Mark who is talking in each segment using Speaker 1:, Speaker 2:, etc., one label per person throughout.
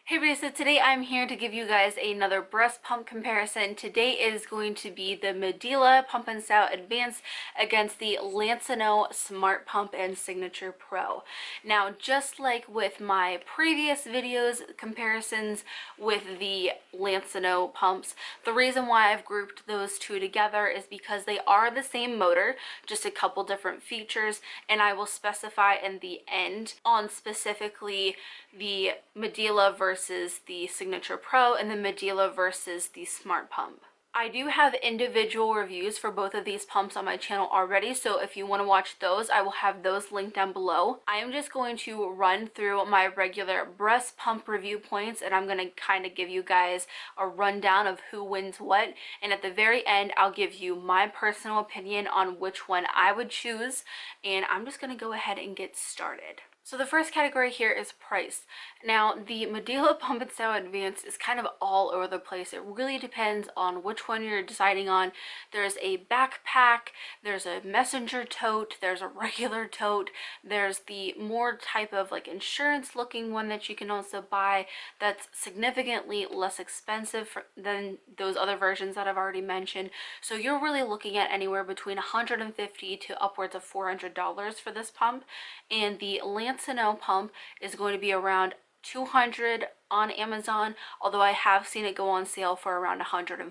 Speaker 1: Hey everybody, so today I'm here to give you guys another breast pump comparison. Today is going to be the Medela Pump and Style Advanced against the Lansinoh SmartPump and Signature Pro. Now, just like with my previous videos comparisons with the Lansinoh pumps, the reason why I've grouped those two together is because they are the same motor, just a couple different features, and I will specify in the end on specifically the Medela versus the Signature Pro and the Medela versus the Smart Pump. I do have individual reviews for both of these pumps on my channel already, so if you want to watch those, I will have those linked down below. I am just going to run through my regular breast pump review points, and I'm going to kind of give you guys a rundown of who wins what, and at the very end I'll give you my personal opinion on which one I would choose, and I'm just going to go ahead and get started. So the first category here is price. Now, the Medela Pump and Style Advanced is kind of all over the place. It really depends on which one you're deciding on. There's a backpack, there's a messenger tote, there's a regular tote, there's the more type of like insurance looking one that you can also buy that's significantly less expensive than those other versions that I've already mentioned. So you're really looking at anywhere between $150 to upwards of $400 for this pump, and the Lansinoh pump is going to be around $200 on Amazon, although I have seen it go on sale for around $140.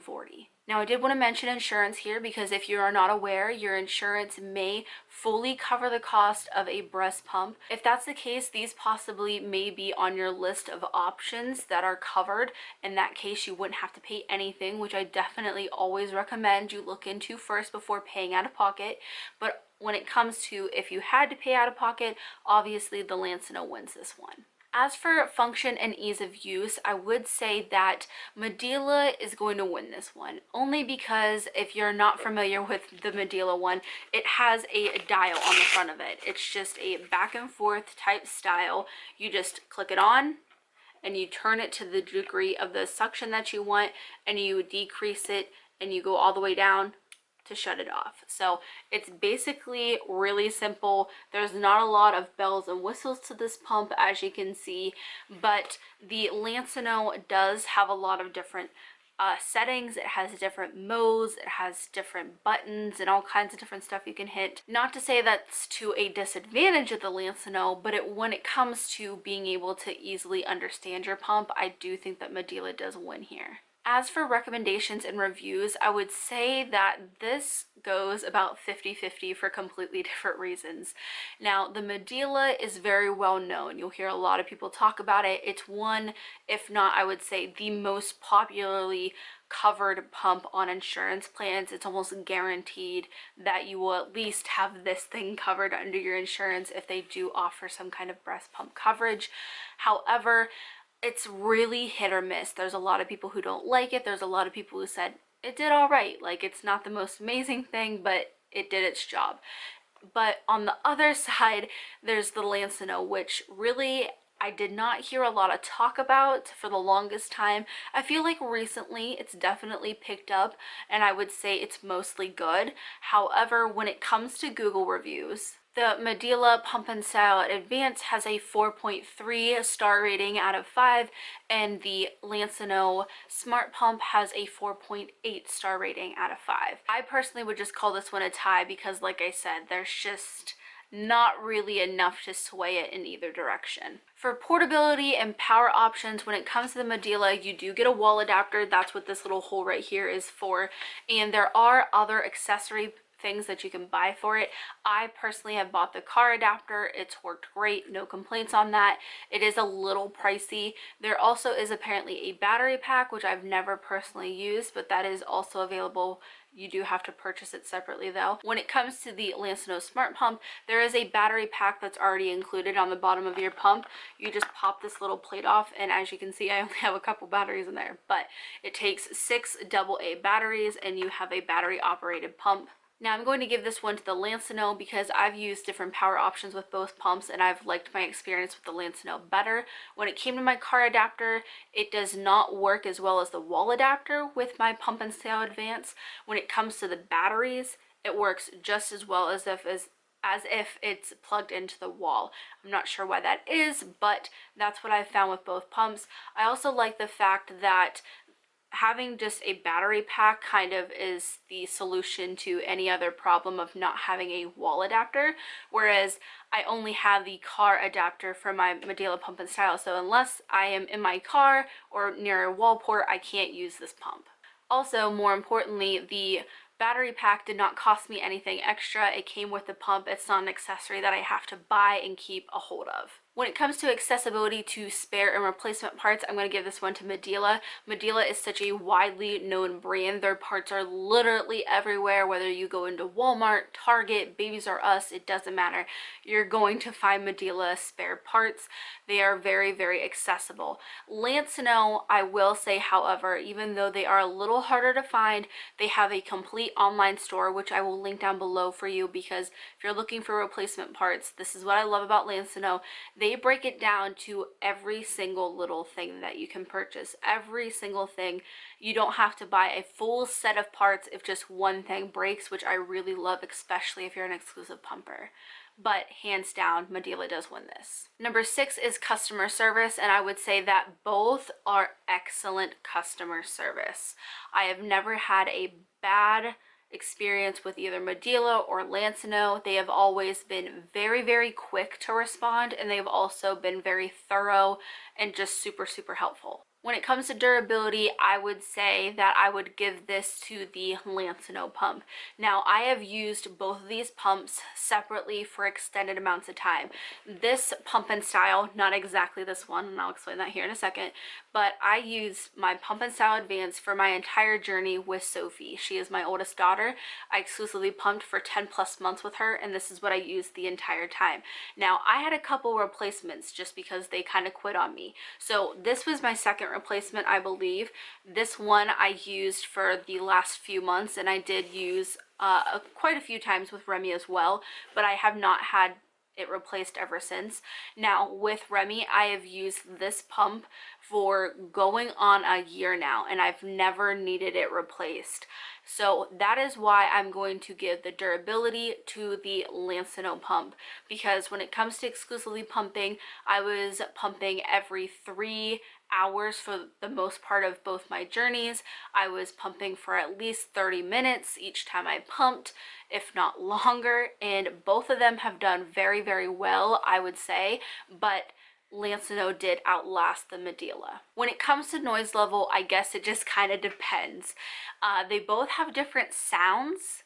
Speaker 1: Now, I did want to mention insurance here because if you are not aware, your insurance may fully cover the cost of a breast pump. If that's the case, these possibly may be on your list of options that are covered. In that case, you wouldn't have to pay anything, which I definitely always recommend you look into first before paying out of pocket. But when it comes to if you had to pay out of pocket, obviously the Lansinoh wins this one. As for function and ease of use, I would say that Medela is going to win this one, only because if you're not familiar with the Medela one, it has a dial on the front of it. It's just a back and forth type style. You just click it on and you turn it to the degree of the suction that you want, and you decrease it and you go all the way down to shut it off. So it's basically really simple. There's not a lot of bells and whistles to this pump, as you can see, but the Lansinoh does have a lot of different settings. It has different modes, it has different buttons and all kinds of different stuff you can hit. Not to say that's to a disadvantage of the Lansinoh, but when it comes to being able to easily understand your pump, I do think that Medela does win here. As for recommendations and reviews, I would say that this goes about 50-50 for completely different reasons. Now, the Medela is very well known. You'll hear a lot of people talk about it. It's one, if not, I would say the most popularly covered pump on insurance plans. It's almost guaranteed that you will at least have this thing covered under your insurance if they do offer some kind of breast pump coverage. However, it's really hit or miss. There's a lot of people who don't like it. There's a lot of people who said it did all right. Like, it's not the most amazing thing, but it did its job. But on the other side, there's the Lansinoh, which really I did not hear a lot of talk about for the longest time. I feel like recently it's definitely picked up, and I would say it's mostly good. However, when it comes to Google reviews, the Medela Pump and Style Advanced has a 4.3 star rating out of 5, and the Lansinoh Smart Pump has a 4.8 star rating out of 5. I personally would just call this one a tie because, like I said, there's just not really enough to sway it in either direction. For portability and power options, when it comes to the Medela, you do get a wall adapter. That's what this little hole right here is for, and there are other accessory things that you can buy for it. I personally have bought the car adapter. It's worked great, no complaints on that. It is a little pricey. There also is apparently a battery pack, which I've never personally used, but that is also available. You do have to purchase it separately though. When it comes to the Lansinoh Smart Pump, there is a battery pack that's already included on the bottom of your pump. You just pop this little plate off, and as you can see, I only have a couple batteries in there, but it takes 6 AA batteries and you have a battery operated pump. Now, I'm going to give this one to the Lansinoh because I've used different power options with both pumps and I've liked my experience with the Lansinoh better. When it came to my car adapter, it does not work as well as the wall adapter with my Pump and Style Advance. When it comes to the batteries, it works just as well as as if it's plugged into the wall. I'm not sure why that is, but that's what I've found with both pumps. I also like the fact that having just a battery pack kind of is the solution to any other problem of not having a wall adapter, whereas I only have the car adapter for my Medela pump and style. So unless I am in my car or near a wall port, I can't use this pump. Also, more importantly, the battery pack did not cost me anything extra. It came with the pump. It's not an accessory that I have to buy and keep a hold of. When it comes to accessibility to spare and replacement parts, I'm going to give this one to Medela. Medela is such a widely known brand. Their parts are literally everywhere, whether you go into Walmart, Target, Babies R Us, it doesn't matter. You're going to find Medela spare parts. They are very, very accessible. Lansinoh, I will say, however, even though they are a little harder to find, they have a complete online store, which I will link down below for you, because if you're looking for replacement parts, this is what I love about Lansinoh. They break it down to every single little thing that you can purchase, every single thing. You don't have to buy a full set of parts if just one thing breaks, which I really love, especially if you're an exclusive pumper. But hands down, Medela does win this. Number 6 is customer service, and I would say that both are excellent customer service. I have never had a bad experience with either Medela or Lansinoh. They have always been very, very quick to respond, and they've also been very thorough and just super, super helpful. When it comes to durability, I would say that I would give this to the Lansinoh pump. Now, I have used both of these pumps separately for extended amounts of time. This pump and style, not exactly this one, and I'll explain that here in a second, but I use my pump and style advance for my entire journey with Sophie. She is my oldest daughter. I exclusively pumped for 10 plus months with her, and this is what I used the entire time. Now, I had a couple replacements just because they kind of quit on me. So this was my second replacement, I believe. This one I used for the last few months, and I did use quite a few times with Remy as well, but I have not had it replaced ever since. Now with Remy, I have used this pump for going on a year now, and I've never needed it replaced. So that is why I'm going to give the durability to the Lansinoh pump, because when it comes to exclusively pumping, I was pumping every 3 hours for the most part of both my journeys. I was pumping for at least 30 minutes each time I pumped, if not longer, and both of them have done very, very well, I would say, but Lansinoh did outlast the Medela. When it comes to noise level, I guess it just kind of depends. They both have different sounds,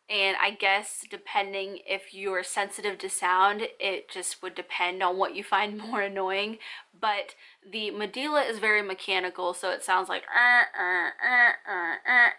Speaker 1: and I guess depending if you're sensitive to sound, it just would depend on what you find more annoying. But the Medela is very mechanical, so it sounds like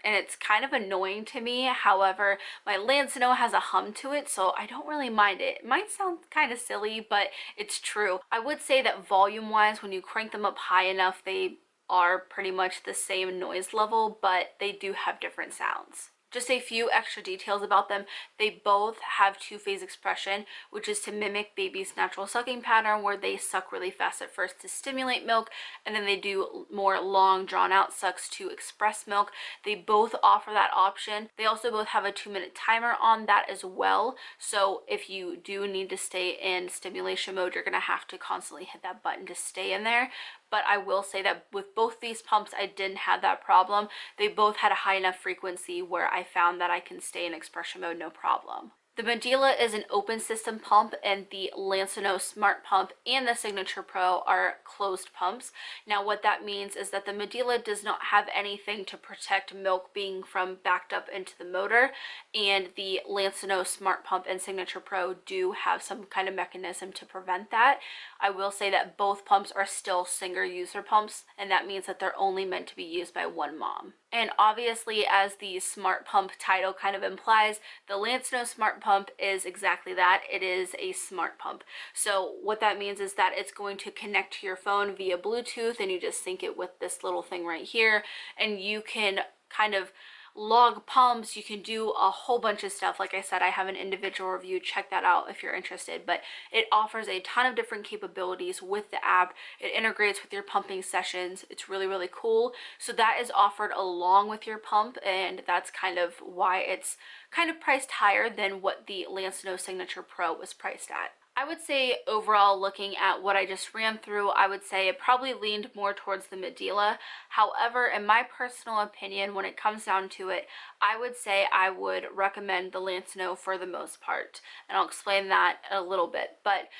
Speaker 1: and it's kind of annoying to me. However, my Lansinoh has a hum to it, so I don't really mind it. It might sound kind of silly, but it's true. I would say that volume wise, when you crank them up high enough, they are pretty much the same noise level, but they do have different sounds. Just a few extra details about them. They both have two-phase expression, which is to mimic baby's natural sucking pattern, where they suck really fast at first to stimulate milk, and then they do more long drawn-out sucks to express milk. They both offer that option. They also both have a 2-minute timer on that as well, so if you do need to stay in stimulation mode, you're gonna have to constantly hit that button to stay in there. But I will say that with both these pumps, I didn't have that problem. They both had a high enough frequency where I found that I can stay in expression mode no problem. The Medela is an open system pump, and the Lansinoh SmartPump and the Signature Pro are closed pumps. Now what that means is that the Medela does not have anything to protect milk being from backed up into the motor, and the Lansinoh SmartPump and Signature Pro do have some kind of mechanism to prevent that. I will say that both pumps are still single user pumps, and that means that they're only meant to be used by one mom. And obviously, as the Smart Pump title kind of implies, the Lansinoh Smart Pump is exactly that. It is a smart pump. So what that means is that it's going to connect to your phone via Bluetooth, and you just sync it with this little thing right here, and you can kind of log pumps, you can do a whole bunch of stuff. Like I said, I have an individual review, check that out if you're interested, but it offers a ton of different capabilities with the app. It integrates with your pumping sessions. It's really, really cool. So that is offered along with your pump, and that's kind of why it's kind of priced higher than what the Lansinoh Signature Pro was priced at. I would say overall, looking at what I just ran through, I would say it probably leaned more towards the Medela. However, in my personal opinion, when it comes down to it, I would say I would recommend the Lansinoh for the most part. And I'll explain that in a little bit. But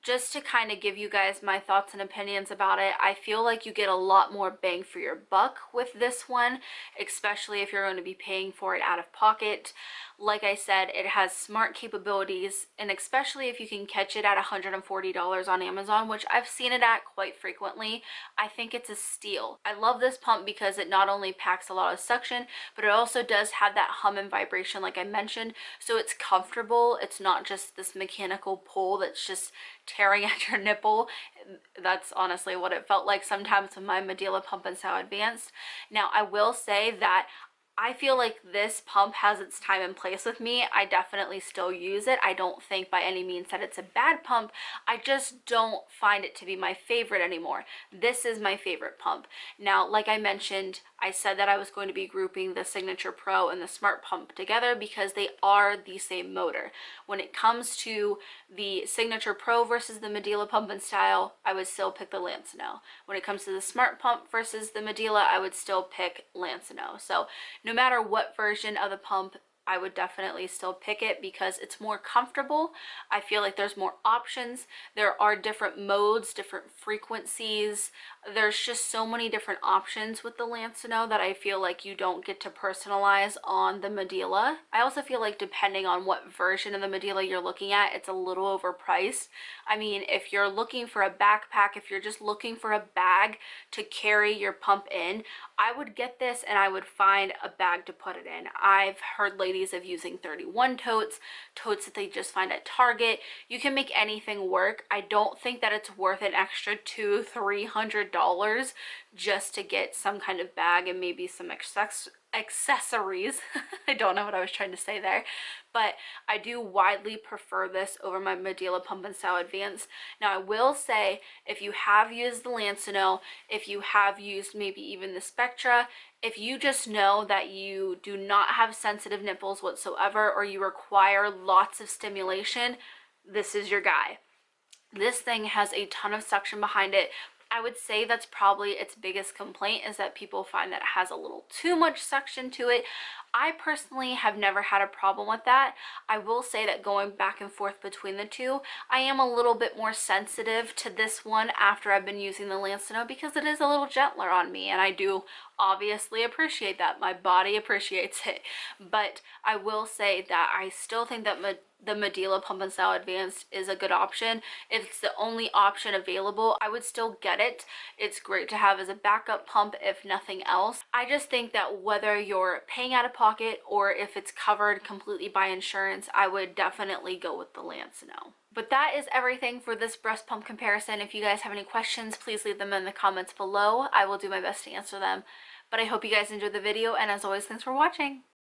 Speaker 1: just to kind of give you guys my thoughts and opinions about it, I feel like you get a lot more bang for your buck with this one, especially if you're going to be paying for it out of pocket. Like I said, it has smart capabilities, and especially if you can catch it at $140 on Amazon, which I've seen it at quite frequently, I think it's a steal. I love this pump because it not only packs a lot of suction, but it also does have that hum and vibration like I mentioned, so it's comfortable. It's not just this mechanical pull that's just tearing at your nipple. That's honestly what it felt like sometimes with my Medela Pump and Style Advanced. Now, I will say that I feel like this pump has its time and place with me. I definitely still use it. I don't think by any means that it's a bad pump. I just don't find it to be my favorite anymore. This is my favorite pump. Now, like I mentioned, I said that I was going to be grouping the Signature Pro and the Smart Pump together because they are the same motor. When it comes to the Signature Pro versus the Medela Pump and Style, I would still pick the Lansinoh. When it comes to the Smart Pump versus the Medela, I would still pick Lansinoh. So no matter what version of the pump, I would definitely still pick it because it's more comfortable. I feel like there's more options. There are different modes, different frequencies. There's just so many different options with the Lansinoh that I feel like you don't get to personalize on the Medela. I also feel like depending on what version of the Medela you're looking at, it's a little overpriced. I mean, if you're looking for a backpack, if you're just looking for a bag to carry your pump in, I would get this and I would find a bag to put it in. I've heard ladies of using 31 totes that they just find at Target. You can make anything work. I don't think that it's worth an extra $200-300 just to get some kind of bag and maybe some accessories. I don't know what I was trying to say there, but I do widely prefer this over my Medela Pump and Style Advanced. Now, I will say, if you have used the Lansinoh, if you have used maybe even the Spectra, if you just know that you do not have sensitive nipples whatsoever, or you require lots of stimulation, this is your guy. This thing has a ton of suction behind it. I would say that's probably its biggest complaint, is that people find that it has a little too much suction to it. I personally have never had a problem with that. I will say that going back and forth between the two, I am a little bit more sensitive to this one after I've been using the Lansinoh because it is a little gentler on me, and I do obviously appreciate that. My body appreciates it. But I will say that I still think that the Medela Pump and Style Advanced is a good option. If it's the only option available, I would still get it. It's great to have as a backup pump if nothing else. I just think that whether you're paying out of pocket or if it's covered completely by insurance, I would definitely go with the Lansinoh. But that is everything for this breast pump comparison. If you guys have any questions, please leave them in the comments below. I will do my best to answer them. But I hope you guys enjoyed the video, and as always, thanks for watching.